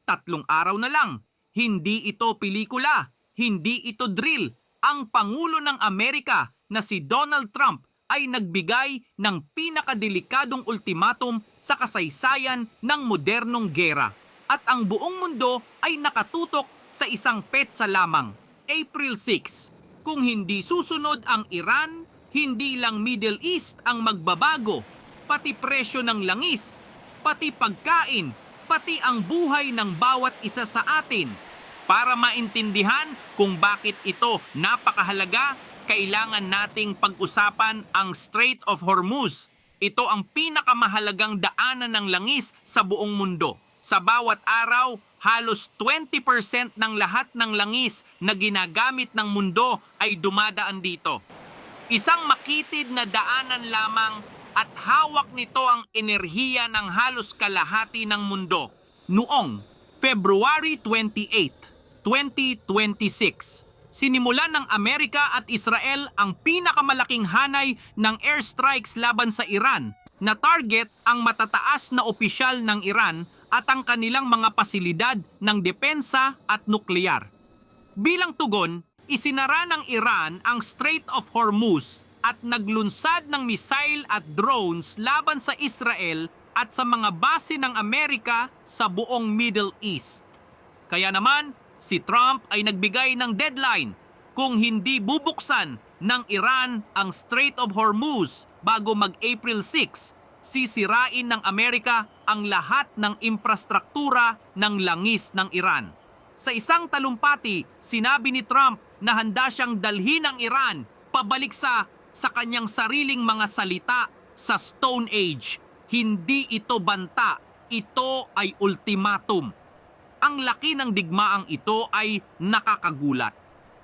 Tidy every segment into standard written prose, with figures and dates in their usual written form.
3 araw na lang. Hindi ito pelikula, hindi ito drill. Ang Pangulo ng Amerika na si Donald Trump ay nagbigay ng pinakadelikadong ultimatum sa kasaysayan ng modernong gera. At ang buong mundo ay nakatutok sa isang petsa lamang, April 6. Kung hindi susunod ang Iran, hindi lang Middle East ang magbabago, pati presyo ng langis, pati pagkain, pati ang buhay ng bawat isa sa atin. Para maintindihan kung bakit ito napakahalaga, kailangan nating pag-usapan ang Strait of Hormuz. Ito ang pinakamahalagang daanan ng langis sa buong mundo. Sa bawat araw, halos 20% ng lahat ng langis na ginagamit ng mundo ay dumadaan dito. Isang makitid na daanan lamang at hawak nito ang enerhiya ng halos kalahati ng mundo. Noong February 28, 2026, sinimulan ng Amerika at Israel ang pinakamalaking hanay ng airstrikes laban sa Iran na target ang matataas na opisyal ng Iran at ang kanilang mga pasilidad ng depensa at nuklear. Bilang tugon, isinara ng Iran ang Strait of Hormuz at naglunsad ng missile at drones laban sa Israel at sa mga base ng Amerika sa buong Middle East. Kaya naman, si Trump ay nagbigay ng deadline. Kung hindi bubuksan ng Iran ang Strait of Hormuz bago mag-April 6, sisirain ng Amerika ang lahat ng infrastruktura ng langis ng Iran. Sa isang talumpati, sinabi ni Trump na handa siyang dalhin ang Iran pabalik sa kanyang sariling mga salita sa Stone Age. Hindi ito banta, ito ay ultimatum. Ang laki ng digmaang ito ay nakakagulat.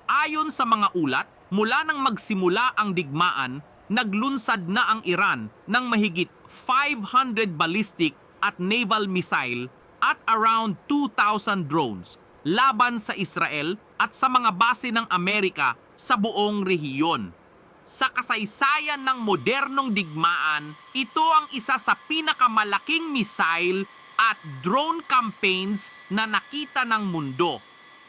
Ayon sa mga ulat, mula nang magsimula ang digmaan, naglunsad na ang Iran ng mahigit 500 ballistic at naval missile at around 2,000 drones laban sa Israel at sa mga base ng Amerika sa buong rehiyon. Sa kasaysayan ng modernong digmaan, ito ang isa sa pinakamalaking missile at drone campaigns na nakita ng mundo.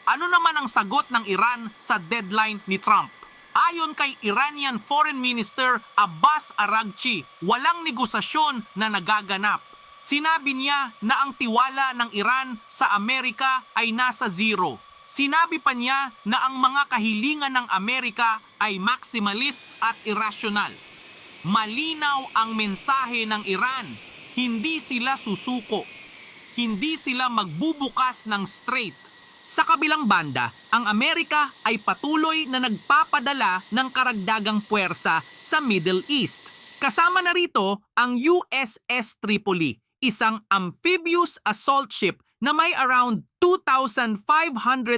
Ano naman ang sagot ng Iran sa deadline ni Trump? Ayon kay Iranian Foreign Minister Abbas Araghchi, walang negosasyon na nagaganap. Sinabi niya na ang tiwala ng Iran sa Amerika ay nasa zero. Sinabi pa niya na ang mga kahilingan ng Amerika ay maximalist at irrational. Malinaw ang mensahe ng Iran. Hindi sila susuko. Hindi sila magbubukas ng strait. Sa kabilang banda, ang Amerika ay patuloy na nagpapadala ng karagdagang puwersa sa Middle East. Kasama na rito ang USS Tripoli, isang amphibious assault ship na may around 2,500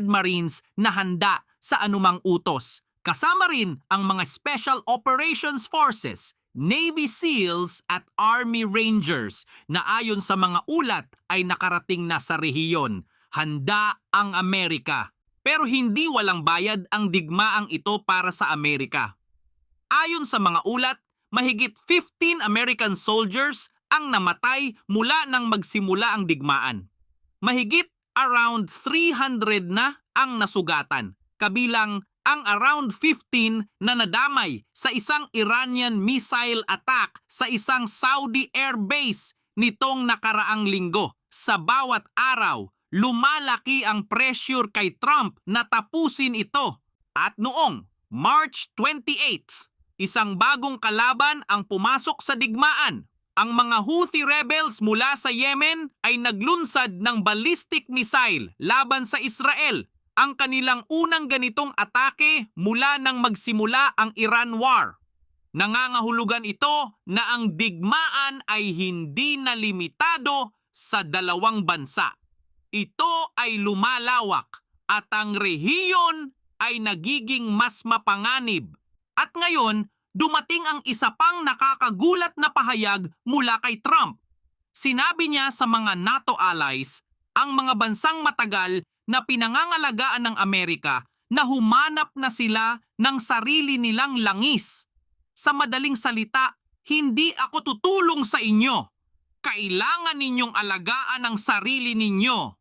Marines na handa sa anumang utos. Kasama rin ang mga Special Operations Forces, Navy SEALs at Army Rangers na ayon sa mga ulat ay nakarating na sa rehiyon. Handa ang Amerika. Pero hindi walang bayad ang digmaang ito para sa Amerika. Ayon sa mga ulat, mahigit 15 American soldiers ang namatay mula nang magsimula ang digmaan. Mahigit around 300 na ang nasugatan, kabilang ang around 15 na nadamay sa isang Iranian missile attack sa isang Saudi air base nitong nakaraang linggo. Sa bawat araw, lumalaki ang pressure kay Trump na tapusin ito. At noong March 28, isang bagong kalaban ang pumasok sa digmaan. Ang mga Houthi rebels mula sa Yemen ay naglunsad ng ballistic missile laban sa Israel. Ang kanilang unang ganitong atake mula nang magsimula ang Iran War. Nangangahulugan ito na ang digmaan ay hindi na limitado sa dalawang bansa. Ito ay lumalawak at ang rehiyon ay nagiging mas mapanganib. At ngayon, dumating ang isa pang nakakagulat na pahayag mula kay Trump. Sinabi niya sa mga NATO allies, ang mga bansang matagal na pinangangalagaan ng Amerika na humanap na sila ng sarili nilang langis. Sa madaling salita, hindi ako tutulong sa inyo. Kailangan ninyong alagaan ang sarili ninyo.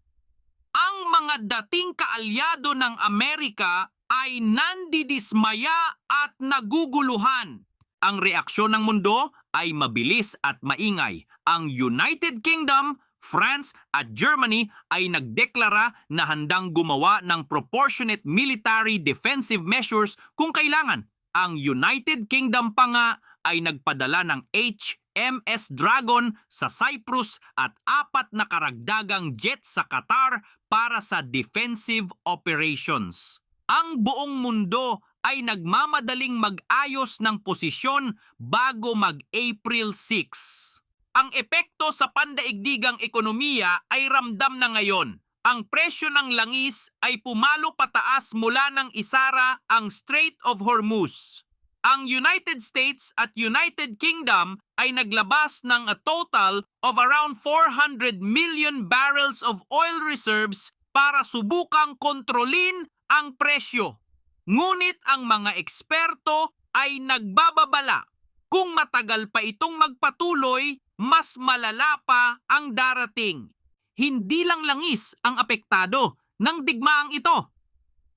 mga dating kaalyado ng Amerika ay nandidismaya at naguguluhan. Ang reaksyon ng mundo ay mabilis at maingay. Ang United Kingdom, France at Germany ay nagdeklara na handang gumawa ng proportionate military defensive measures kung kailangan. Ang United Kingdom pa nga ay nagpadala ng HMS Dragon sa Cyprus at 4 na karagdagang jet sa Qatar para sa defensive operations. Ang buong mundo ay nagmamadaling mag-ayos ng posisyon bago mag-April 6. Ang epekto sa pandaigdigang ekonomiya ay ramdam na ngayon. Ang presyo ng langis ay pumalo pataas mula ng isara ang Strait of Hormuz. Ang United States at United Kingdom ay naglabas ng a total of around 400 million barrels of oil reserves para subukang kontrolin ang presyo. Ngunit ang mga eksperto ay nagbababala. Kung matagal pa itong magpatuloy, mas malala pa ang darating. Hindi lang langis ang apektado ng digmaang ito.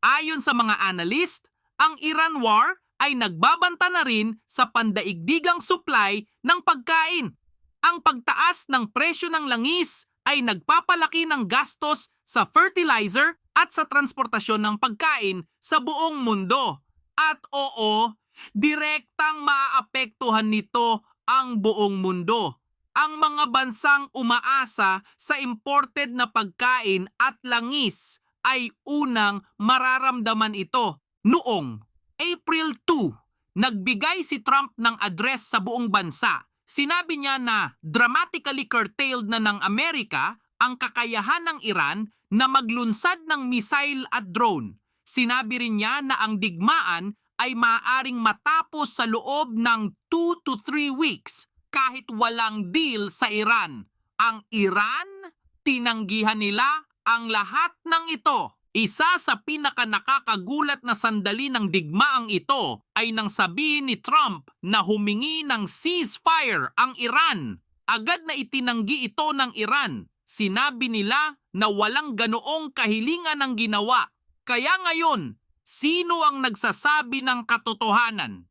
Ayon sa mga analyst, ang Iran war ay nagbabanta na rin sa pandaigdigang supply ng pagkain. Ang pagtaas ng presyo ng langis ay nagpapalaki ng gastos sa fertilizer at sa transportasyon ng pagkain sa buong mundo. At oo, direktang maaapektuhan nito ang buong mundo. Ang mga bansang umaasa sa imported na pagkain at langis ay unang mararamdaman ito. Noong April 2, nagbigay si Trump ng address sa buong bansa. Sinabi niya na dramatically curtailed na ng Amerika ang kakayahan ng Iran na maglunsad ng missile at drone. Sinabi rin niya na ang digmaan ay maaaring matapos sa loob ng 2 to 3 weeks kahit walang deal sa Iran. Ang Iran, tinanggihan nila ang lahat ng ito. Isa sa pinakanakakagulat na sandali ng digmaang ito ay nang sabihin ni Trump na humingi ng ceasefire ang Iran. Agad na itinanggi ito ng Iran. Sinabi nila na walang ganoong kahilingan ang ginawa. Kaya ngayon, sino ang nagsasabi ng katotohanan?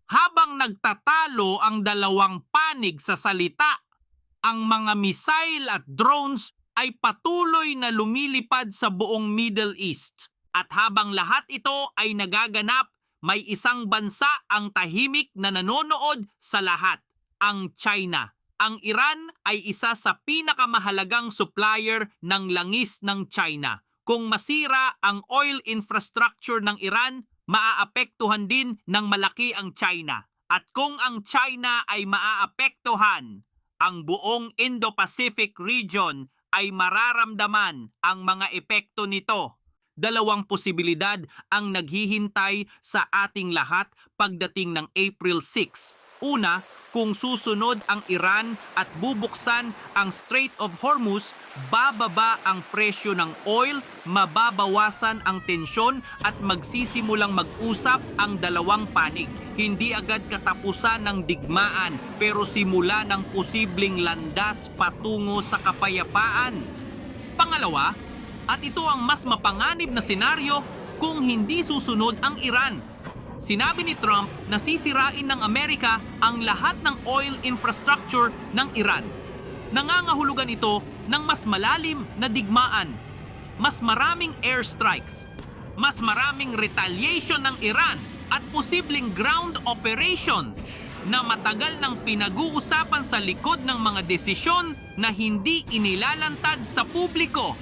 Habang nagtatalo ang dalawang panig sa salita, ang mga missile at drones ay patuloy na lumilipad sa buong Middle East. At habang lahat ito ay nagaganap, may isang bansa ang tahimik na nanonood sa lahat, ang China. Ang Iran ay isa sa pinakamahalagang supplier ng langis ng China. Kung masira ang oil infrastructure ng Iran, maaapektuhan din ng malaki ang China. At kung ang China ay maaapektuhan, ang buong Indo-Pacific region ay mararamdaman ang mga epekto nito. Dalawang posibilidad ang naghihintay sa ating lahat pagdating ng April 6. Una, kung susunod ang Iran at bubuksan ang Strait of Hormuz, bababa ang presyo ng oil, mababawasan ang tensyon at magsisimulang mag-usap ang dalawang panig. Hindi agad katapusan ng digmaan pero simula ng posibleng landas patungo sa kapayapaan. Pangalawa, at ito ang mas mapanganib na senaryo kung hindi susunod ang Iran. Sinabi ni Trump na sisirain ng Amerika ang lahat ng oil infrastructure ng Iran. Nangangahulugan ito ng mas malalim na digmaan, mas maraming airstrikes, mas maraming retaliation ng Iran at posibleng ground operations na matagal nang pinag-uusapan sa likod ng mga desisyon na hindi inilalantad sa publiko.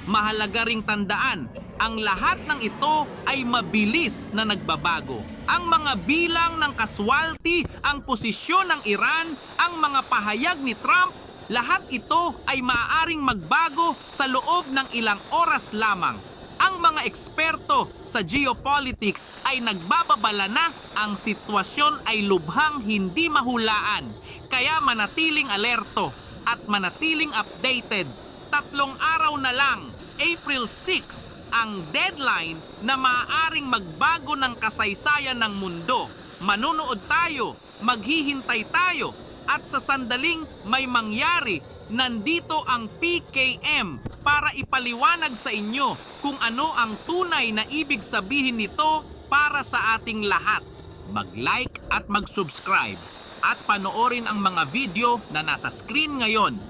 Mahalaga ring tandaan, ang lahat ng ito ay mabilis na nagbabago. Ang mga bilang ng casualty, ang posisyon ng Iran, ang mga pahayag ni Trump, lahat ito ay maaaring magbago sa loob ng ilang oras lamang. Ang mga eksperto sa geopolitics ay nagbababala na ang sitwasyon ay lubhang hindi mahulaan. Kaya manatiling alerto at manatiling updated. 3 araw na lang, April 6, ang deadline na maaaring magbago ng kasaysayan ng mundo. Manunood tayo, maghihintay tayo, at sa sandaling may mangyari, nandito ang PKM para ipaliwanag sa inyo kung ano ang tunay na ibig sabihin nito para sa ating lahat. Mag-like at mag-subscribe at panoorin ang mga video na nasa screen ngayon.